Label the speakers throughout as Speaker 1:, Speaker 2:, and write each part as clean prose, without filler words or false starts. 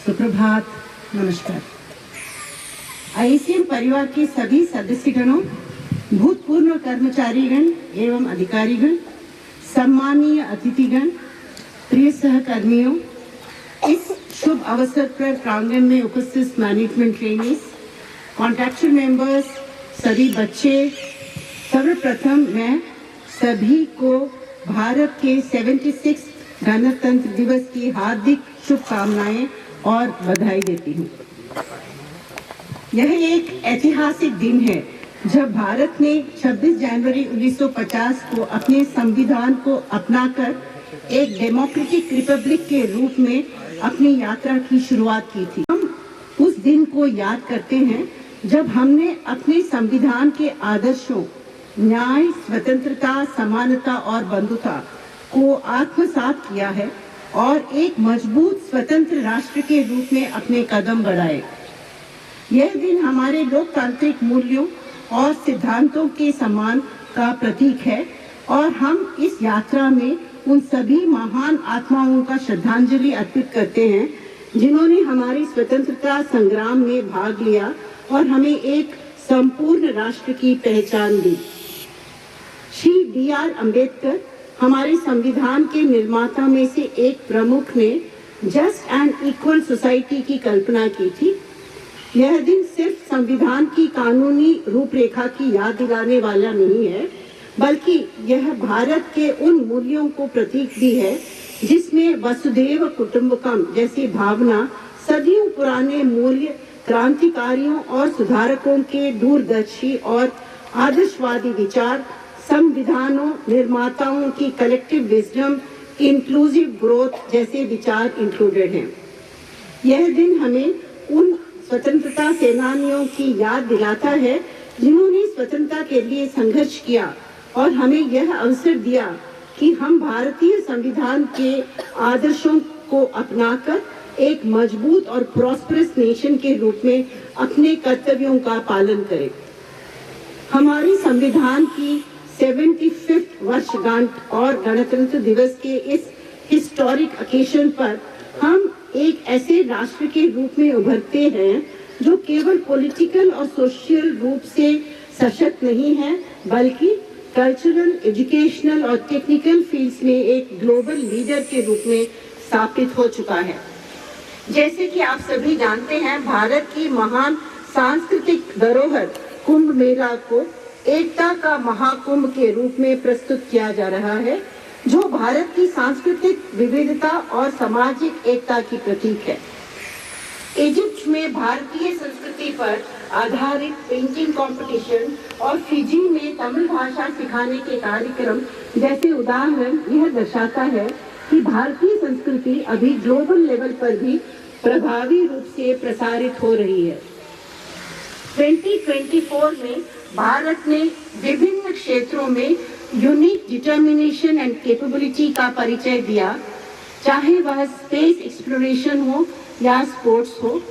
Speaker 1: सुप्रभात, नमस्कार। आईसीएम परिवार के सभी सदस्यगणों, भूतपूर्व कर्मचारीगण एवं अधिकारीगण, सम्मानीय अतिथिगण, प्रिय सहकर्मियों, इस शुभ अवसर पर प्रांगण में उपस्थित मैनेजमेंट ट्रेनीज, कॉन्ट्रैक्चुअल मेंबर्स, सभी बच्चे, सर्वप्रथम मैं सभी को भारत के 76 गणतंत्र दिवस की हार्दिक शुभकामनाएं और बधाई देती हूँ। यह एक ऐतिहासिक दिन है जब भारत ने 26 जनवरी 1950 को अपने संविधान को अपनाकर एक डेमोक्रेटिक रिपब्लिक के रूप में अपनी यात्रा की शुरुआत की थी। हम उस दिन को याद करते हैं जब हमने अपने संविधान के आदर्शों न्याय, स्वतंत्रता, समानता और बंधुता को आत्मसात किया है और एक मजबूत स्वतंत्र राष्ट्र के रूप में अपने कदम बढ़ाए। यह दिन हमारे लोकतांत्रिक मूल्यों और सिद्धांतों के सम्मान का प्रतीक है और हम इस यात्रा में उन सभी महान आत्माओं का श्रद्धांजलि अर्पित करते हैं जिन्होंने हमारी स्वतंत्रता संग्राम में भाग लिया और हमें एक संपूर्ण राष्ट्र की पहचान दी। श्री D.R. अम्बेडकर हमारे संविधान के निर्माता में से एक प्रमुख ने जस्ट एंड इक्वल सोसाइटी की कल्पना की थी। यह दिन सिर्फ संविधान की कानूनी रूपरेखा की याद दिलाने वाला नहीं है, बल्कि यह भारत के उन मूल्यों को प्रतीक भी है जिसमें वसुधैव कुटुंबकम जैसी भावना, सदियों पुराने मूल्य, क्रांतिकारियों और सुधारकों के दूरदर्शी और आदर्शवादी विचार, संविधानों निर्माताओं की कलेक्टिव विजडम, इंक्लूसिव ग्रोथ जैसे विचार इंक्लूडेड हैं। यह दिन हमें उन स्वतंत्रता सेनानियों की याद दिलाता है जिन्होंने स्वतंत्रता के लिए संघर्ष किया और हमें यह अवसर दिया कि हम भारतीय संविधान के आदर्शों को अपनाकर एक मजबूत और प्रॉस्परस नेशन के रूप में अपने कर्तव्यों का पालन करें। हमारे संविधान की 75th वर्षगांठ और गणतंत्र दिवस के इस हिस्टोरिक ओकेजन पर हम एक ऐसे राष्ट्र के रूप में उभरते हैं जो केवल पॉलिटिकल और सोशल रूप से सशक्त नहीं है, बल्कि कल्चरल, एजुकेशनल और टेक्निकल फील्ड्स में एक ग्लोबल लीडर के रूप में स्थापित हो चुका है। जैसे कि आप सभी जानते हैं, भारत की महान सांस्कृतिक धरोहर कुंभ मेला को एकता का महाकुंभ के रूप में प्रस्तुत किया जा रहा है, जो भारत की सांस्कृतिक विविधता और सामाजिक एकता की प्रतीक है। इजिप्ट में भारतीय संस्कृति पर आधारित पेंटिंग कंपटीशन और फिजी में तमिल भाषा सिखाने के कार्यक्रम जैसे उदाहरण यह दर्शाता है कि भारतीय संस्कृति अभी ग्लोबल लेवल पर भी प्रभावी रूप से प्रसारित हो रही है। 2024 में भारत ने विभिन्न क्षेत्रों में यूनिक डिटर्मिनेशन एंड कैपेबिलिटी का परिचय दिया, चाहे वह स्पेस एक्सप्लोरेशन हो या स्पोर्ट्स हो।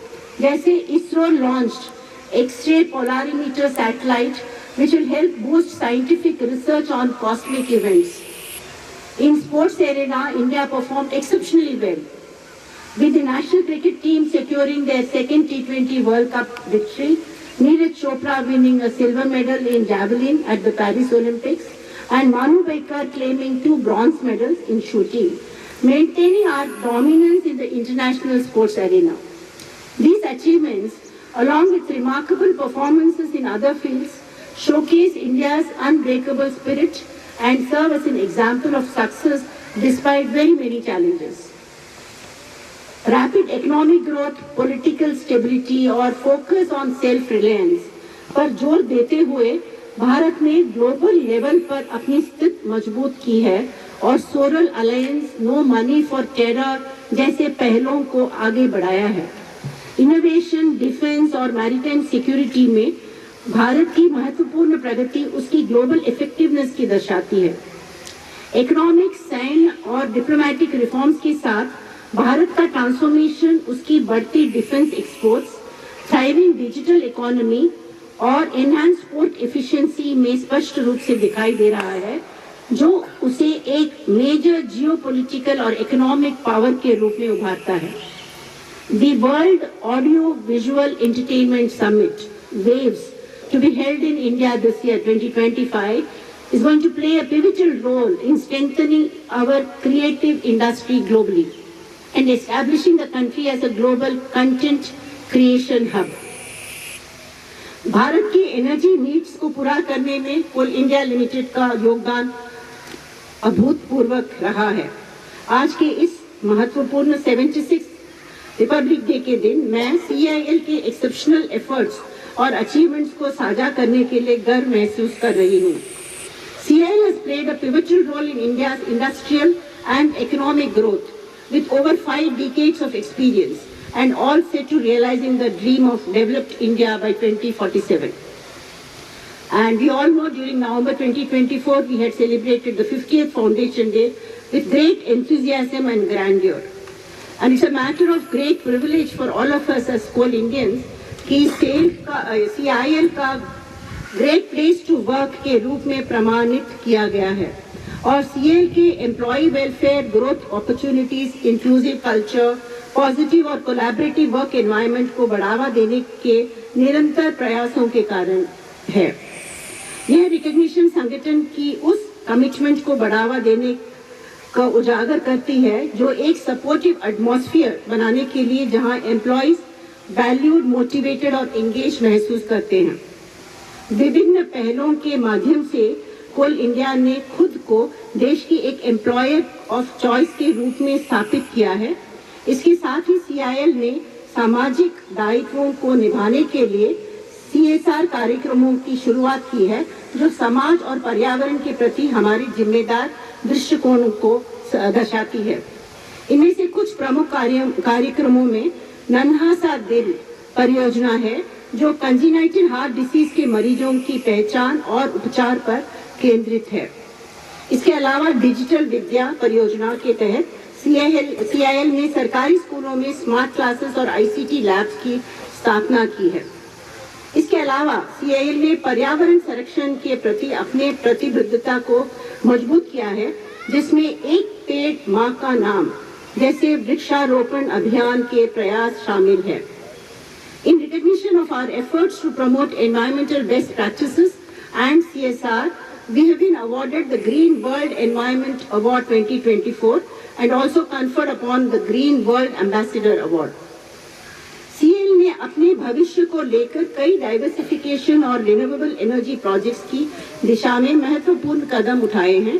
Speaker 1: जैसे ISRO launched X-ray polarimeter satellite which will help boost scientific research on cosmic events. In sports arena, India performed exceptionally well, with the national cricket team securing their second T20 World Cup victory, Neeraj Chopra winning a silver medal in javelin at the Paris Olympics, and Manu Baker claiming 2 bronze medals in shooting, maintaining our dominance in the international sports arena. These achievements, along with remarkable performances in other fields, showcase India's unbreakable spirit and serve as an example of success despite very many challenges. Rapid economic growth, political stability और focus on self-reliance पर जोर देते हुए भारत ने global level पर अपनी स्थिति मजबूत की है और solar alliance, no money for terror जैसे पहलों को आगे बढ़ाया है। इनोवेशन, डिफेंस और मैरीटाइम सिक्योरिटी में भारत की महत्वपूर्ण प्रगति उसकी ग्लोबल इफेक्टिवनेस की दर्शाती है। इकोनॉमिक, सैन्य और डिप्लोमेटिक रिफॉर्म्स के साथ भारत का ट्रांसफॉर्मेशन उसकी बढ़ती defence exports, thriving digital economy और एनहांस पोर्ट एफिशिएंसी में स्पष्ट रूप से दिखाई दे रहा है, जो उसे एक मेजर जियोपॉलिटिकल और इकोनॉमिक पावर के रूप में उभारता है। The World Audio Visual Entertainment Summit, WAVES, to be held in India this year, 2025, is going to play a pivotal role in strengthening our creative industry globally and establishing the country as a global content creation hub. Bharat की energy needs को पूरा करने में कोल India limited का योगदान अभूतपूर्व रहा है। आज के इस महत्वपूर्ण 76 रिपब्लिक डे के दिन मैं CIL के एक्सेप्शनल एफर्ट्स और अचीवमेंट्स को साझा करने के लिए गर्व महसूस कर रही हूँ। CIL has played a pivotal role in India's industrial and economic growth with over 5 decades of experience and all set to realizing the dream of developed India by 2047. And we all know during November 2024 we had celebrated the 50th Foundation Day with great enthusiasm and grandeur. And it's a matter of great privilege for all of us as coal Indians कि CIL का great place to work के रूप में प्रमाणित किया गया है और CIL के employ welfare, growth opportunities, inclusive culture, positive और कोलैबोरेटिव वर्क एनवायरनमेंट को बढ़ावा देने के निरंतर प्रयासों के कारण है। यह रिकॉग्निशन संगठन की उस कमिटमेंट को बढ़ावा देने का उजागर करती है जो एक सपोर्टिव एटमॉस्फेयर बनाने के लिए जहां एम्प्लॉयज वैल्यूड, मोटिवेटेड और एंगेज महसूस करते हैं। विभिन्न पहलों के माध्यम से कोल इंडिया ने खुद को देश की एक एम्प्लॉयर ऑफ चॉइस के रूप में स्थापित किया है। इसके साथ ही CIL ने सामाजिक दायित्वों को निभाने के लिए CSR कार्यक्रमों की शुरुआत की है जो समाज और पर्यावरण के प्रति हमारी जिम्मेदार दृष्टिकोण को दर्शाती है। इनमें से कुछ प्रमुख कार्यक्रमों में नन्हा सा दिल परियोजना है जो कंजेनाइटल हार्ट डिसीज के मरीजों की पहचान और उपचार पर केंद्रित है। इसके अलावा डिजिटल विद्या परियोजना के तहत CIL ने सरकारी स्कूलों में स्मार्ट क्लासेस और ICT लैब्स की स्थापना की है। इसके अलावा CIL ने पर्यावरण संरक्षण के प्रति अपने प्रतिबद्धता को मजबूत किया है जिसमें एक पेड़ माँ का नाम जैसे वृक्षारोपण अभियान के प्रयास शामिल है। In recognition of our efforts to promote environmental best practices and CSR, we have been awarded the Green World Environment Award 2024 and also conferred upon the Green World Ambassador Award. CIL ने अपने भविष्य को लेकर कई diversification और renewable energy projects की दिशा में महत्वपूर्ण कदम उठाए हैं।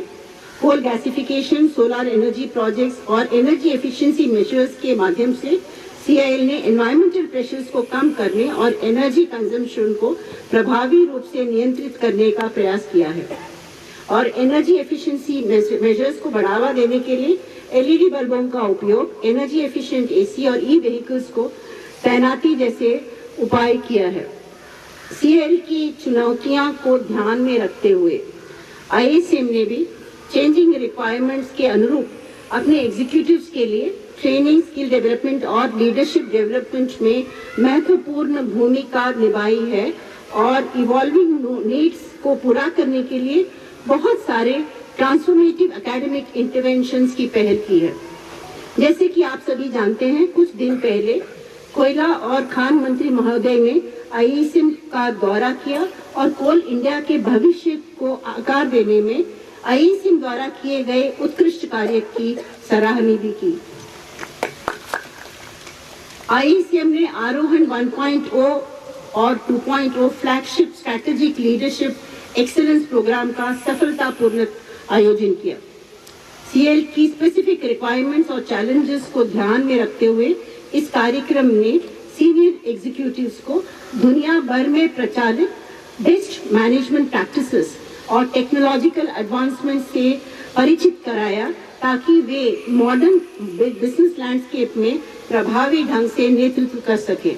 Speaker 1: Coal gasification, solar energy projects और एनर्जी एफिशिएंसी मेजर्स के माध्यम से CIL ने एनवायरमेंटल प्रेशर्स को कम करने और एनर्जी कंजम्पशन को प्रभावी रूप से नियंत्रित करने का प्रयास किया है और एनर्जी एफिशिएंसी मेजर्स को बढ़ावा देने के लिए LED बल्बों का उपयोग, एनर्जी एफिशिएंट AC और ई-व्हीकल्स को तैनाती जैसे उपाय किया है। CIL की चुनौतियां को ध्यान में रखते हुए IACM ने भी चेंजिंग रिक्वायरमेंट्स के अनुरूप अपने एग्जीक्यूटिव्स के लिए ट्रेनिंग, स्किल डेवलपमेंट और लीडरशिप डेवलपमेंट में महत्वपूर्ण भूमिका निभाई है और इवॉल्विंग नीड्स को पूरा करने के लिए बहुत सारे ट्रांसफॉर्मेटिव एकेडमिक इंटरवेंशंस की पहल की है। जैसे कि आप सभी जानते हैं, कुछ दिन पहले कोयला और खान मंत्री महोदय ने IACM का दौरा किया और कोल इंडिया के भविष्य को आकार देने में IACM द्वारा किए गए उत्कृष्ट कार्य की सराहना भी की। IACM ने आरोहण 1.0 और 2.0 flagship strategic leadership excellence programme का सफलतापूर्ण आयोजन किया। CIL की स्पेसिफिक रिक्वायरमेंट्स और चैलेंजेस को ध्यान में रखते हुए इस कार्यक्रम ने सीनियर एग्जीक्यूटिव्स को दुनिया भर में प्रचलित बेस्ट मैनेजमेंट प्रैक्टिसेस और टेक्नोलॉजिकल एडवांसमेंट से परिचित कराया ताकि वे मॉडर्न बिजनेस लैंडस्केप में प्रभावी ढंग से नेतृत्व कर सके।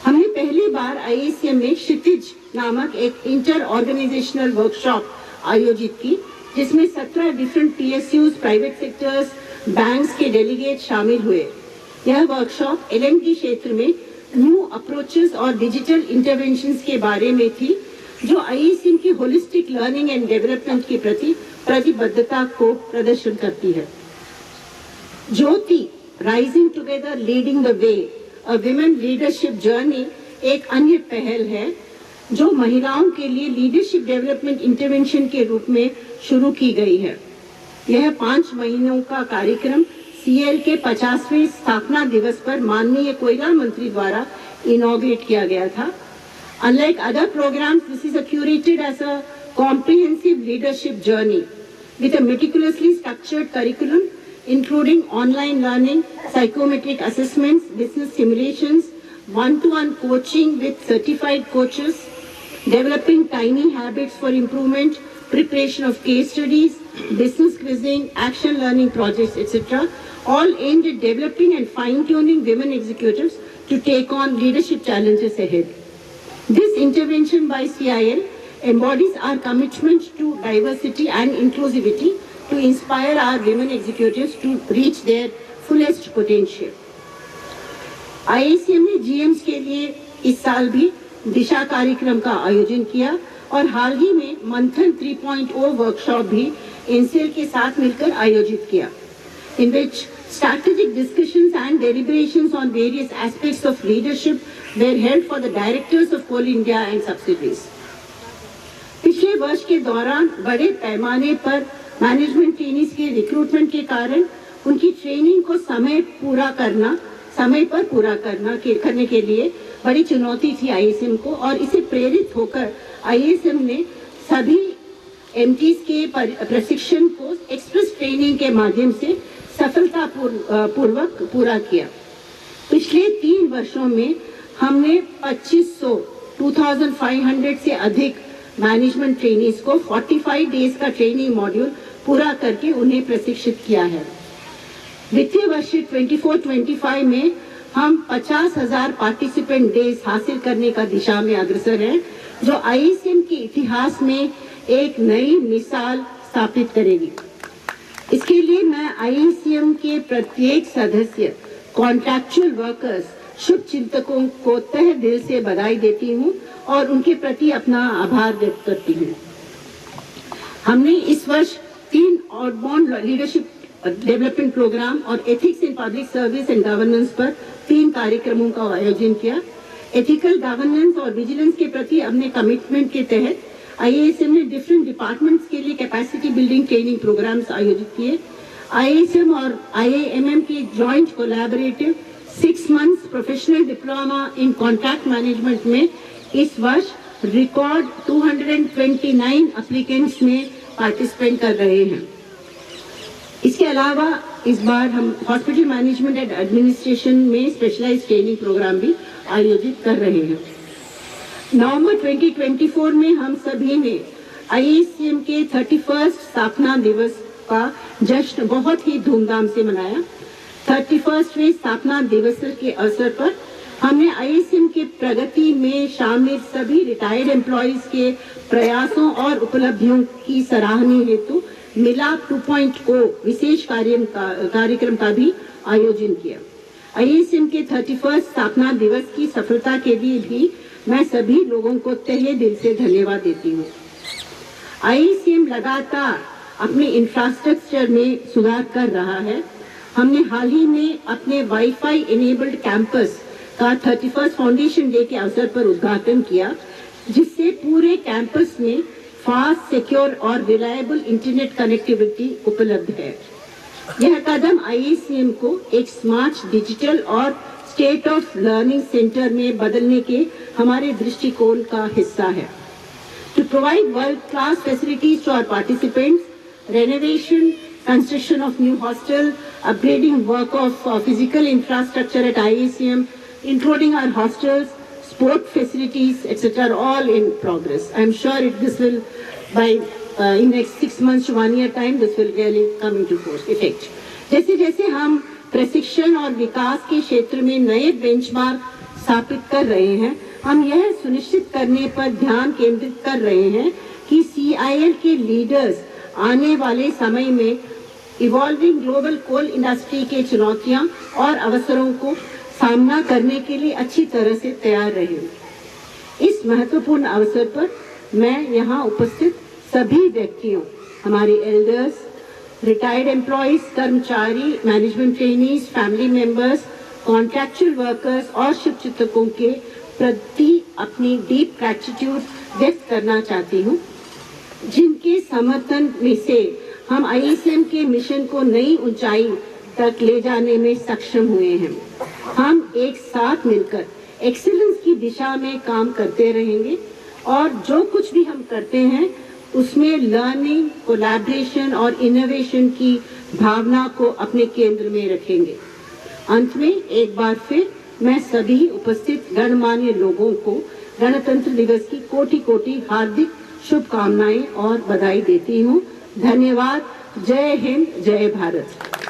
Speaker 1: हमने पहली बार IACM में क्षितिज नामक एक इंटर ऑर्गेनाइजेशनल वर्कशॉप आयोजित की जिसमें 17 different PSUs, private sectors, banks के डेलीगेट शामिल हुए। यह वर्कशॉप LNG क्षेत्र में न्यू अप्रोचेस और डिजिटल इंटरवेंशंस के बारे में थी जो IACM की होलिस्टिक लर्निंग एंड डेवलपमेंट के प्रति प्रतिबद्धता को प्रदर्शन करती है। Jyoti rising together leading the way, a women leadership journey एक अन्य पहल है जो महिलाओं के लिए लीडरशिप डेवलपमेंट इंटरवेंशन के रूप में शुरू की गई है। यह 5 महीनों का कार्यक्रम सीएल के 50वें स्थापना दिवस पर माननीय कोयला मंत्री द्वारा इनॉग्रेट किया गया था। Unlike other programs, this is curated as a comprehensive leadership journey with a meticulously structured curriculum, including online learning, psychometric assessments, business simulations, one-to-one coaching with certified coaches, developing tiny habits for improvement, preparation of case studies, business quizzing, action learning projects, etc., all aimed at developing and fine-tuning women executives to take on leadership challenges ahead. This intervention by CIL embodies our commitment to diversity and inclusivity to inspire our women executives to reach their fullest potential. IACM ने GMs के लिए इस साल भी दिशा कार्यक्रम का आयोजन किया और हाल ही में मंथन 3.0 वर्कशॉप भी इंसेल के साथ मिलकर आयोजित किया, in which strategic discussions and deliberations on various aspects of leadership were held for the directors of Coal India and subsidiaries. पिछले वर्ष के दौरान बड़े पैमाने पर मैनेजमेंट ट्रेनीज के रिक्रूटमेंट के कारण उनकी ट्रेनिंग को समय पर पूरा करने के लिए बड़ी चुनौती थी आईएसएम को, और इसे प्रेरित होकर आईएसएम ने सभी एमटीज के प्रशिक्षण को एक्सप्रेस ट्रेनिंग के माध्यम से सफलतापूर्वक पूरा किया। पिछले 3 वर्षों में हमने 2500 से अधिक मैनेजमेंट ट्रेनीज को 45 डेज का ट्रेनिंग मॉड्यूल पूरा करके उन्हें प्रशिक्षित किया है। वित्तीय वर्ष 24-25 में हम 50,000 पार्टिसिपेंट डेज हासिल करने का दिशा में अग्रसर हैं, जो आईएसएम के इतिहास में एक नई मिसाल स्थापित करेगी। इसके लिए मैं आईएसएम के प्रत्येक सदस्य, कॉन्ट्रैक्चुअल वर्कर्स, शुभ चिंतकों को तहे दिल से बधाई देती हूँ और उनके प्रति अपना आभार व्यक्त करती हूँ। हमने इस वर्ष 3 आउटबाउंड लीडरशिप डेवलपमेंट प्रोग्राम और ethics in public service and governance पर 3 कार्यक्रमों का आयोजन किया। एथिकल गवर्नेंस और विजिलेंस के प्रति अपने कमिटमेंट के तहत आईएसएम ने डिफरेंट डिपार्टमेंट्स के लिए कैपेसिटी बिल्डिंग ट्रेनिंग प्रोग्राम्स आयोजित किए। आईएसएम और आईएएमएम के joint collaborative 6 months professional diploma in contract management में इस वर्ष रिकॉर्ड 229 एप्लीकेंट्स में पार्टिसिपेट कर रहे हैं। इसके अलावा इस बार हम हॉस्पिटल मैनेजमेंट एंड एडमिनिस्ट्रेशन में स्पेशलाइज्ड ट्रेनिंग प्रोग्राम भी आयोजित कर रहे हैं। नवंबर 2024 में हम सभी ने आईएसएम के 31 स्थापना दिवस का जश्न बहुत ही धूमधाम से मनाया। 31वें स्थापना दिवस के अवसर पर हमने आईएसएम के प्रगति में शामिल सभी रिटायर्ड एम्प्लॉइज के प्रयासों और उपलब्धियों की सराहनीय हेतु मिलाप 2.0 विशेष कार्यक्रम का भी आयोजन किया। आईएसएम के 31 स्थापना दिवस की सफलता के लिए भी मैं सभी लोगों को तहे दिल से धन्यवाद देती हूँ। आईएसएम लगातार अपने इंफ्रास्ट्रक्चर में सुधार कर रहा है। हमने हाल ही में अपने वाईफाई इनेबल्ड कैंपस का 31 फाउंडेशन डे के अवसर पर उद्घाटन किया, जिससे पूरे कैंपस में फास्ट, सिक्योर और रिलायबल इंटरनेट कनेक्टिविटी उपलब्ध है। यह कदम आईएसएम को एक स्मार्ट, डिजिटल और स्टेट ऑफ लर्निंग सेंटर में बदलने के हमारे दृष्टिकोण का हिस्सा है। To provide world class facilities to our participants, renovation, construction of new hostel, upgrading work of physical infrastructure at IACM, including our hostels, sport facilities, etc., are all in progress. I am sure this will, in next 6 months to 1 year time, this will really come into force, effect. जैसे जैसे हम प्रशिक्षण और विकास के क्षेत्र में नए benchmark स्थापित कर रहे हैं, हम यह सुनिश्चित करने पर ध्यान केंद्रित कर रहे हैं कि CIL के लीडर्स आने वाले समय में इवॉल्विंग ग्लोबल कोल इंडस्ट्री के चुनौतियां और अवसरों को सामना करने के लिए अच्छी तरह से तैयार रहे। इस महत्वपूर्ण अवसर पर मैं यहाँ उपस्थित सभी व्यक्तियों, हमारे एल्डर्स, रिटायर्ड एम्प्लॉयज, कर्मचारी, management trainees, family members, contractual workers और शुभचिंतकों के प्रति अपनी डीप ग्रैटिट्यूड व्यक्त करना चाहती हूँ, जिनके समर्थन में से हम ISM के मिशन को नई ऊंचाई तक ले जाने में सक्षम हुए हैं। हम एक साथ मिलकर एक्सीलेंस की दिशा में काम करते रहेंगे और जो कुछ भी हम करते हैं उसमें लर्निंग, कोलैबोरेशन और इनोवेशन की भावना को अपने केंद्र में रखेंगे। अंत में एक बार फिर मैं सभी उपस्थित गणमान्य लोगों को गणतंत्र दिवस की कोटि कोटि हार्दिक शुभकामनाएं और बधाई देती हूँ। धन्यवाद। जय हिंद, जय भारत।